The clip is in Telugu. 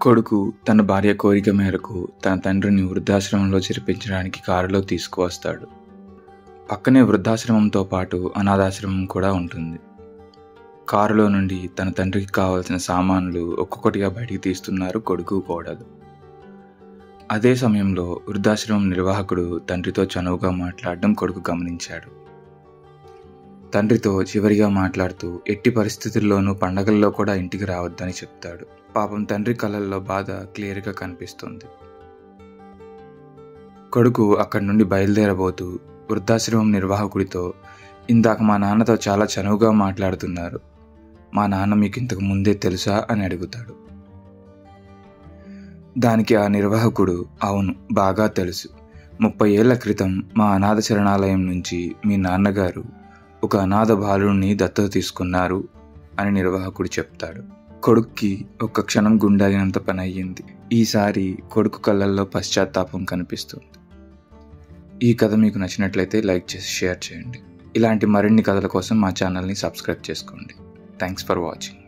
కొడుకు తన భార్య కోరిక మేరకు తన తండ్రిని వృద్ధాశ్రమంలో చేర్పించడానికి కారులో తీసుకువస్తాడు. పక్కనే వృద్ధాశ్రమంతో పాటు అనాథాశ్రమం కూడా ఉంటుంది. కారులో నుండి తన తండ్రికి కావాల్సిన సామాన్లు ఒక్కొక్కటిగా బయటికి తీస్తున్నారు కొడుకు, కోడలు. అదే సమయంలో వృద్ధాశ్రమం నిర్వాహకుడు తండ్రితో చనువుగా మాట్లాడడం కొడుకు గమనించాడు. తండ్రితో చివరిగా మాట్లాడుతూ ఎట్టి పరిస్థితుల్లోనూ పండగల్లో కూడా ఇంటికి రావద్దని చెప్తాడు. పాపం తండ్రి కళ్ళల్లో బాధ క్లియర్గా కనిపిస్తుంది. కొడుకు అక్కడి నుండి బయలుదేరబోతూ వృద్ధాశ్రమం నిర్వాహకుడితో, ఇందాక మా నాన్నతో చాలా చనువుగా మాట్లాడుతున్నారు, మా నాన్న మీకు ఇంతకు ముందే తెలుసా అని అడుగుతాడు. దానికి ఆ నిర్వాహకుడు, అవును, బాగా తెలుసు. 30 ఏళ్ల క్రితం మా అనాథ శరణాలయం నుంచి మీ నాన్నగారు ఒక అనాథ బాలుడిని దత్తత తీసుకున్నారు అని నిర్వాహకుడు చెప్తాడు. కొడుక్కి ఒక్క క్షణం గుండాగినంత పని అయ్యింది. ఈసారి కొడుకు కళ్ళల్లో పశ్చాత్తాపం కనిపిస్తుంది. ఈ కథ మీకు నచ్చినట్లయితే లైక్ చేసి షేర్ చేయండి. ఇలాంటి మరిన్ని కథల కోసం మా ఛానల్ని సబ్స్క్రైబ్ చేసుకోండి. Thanks for watching.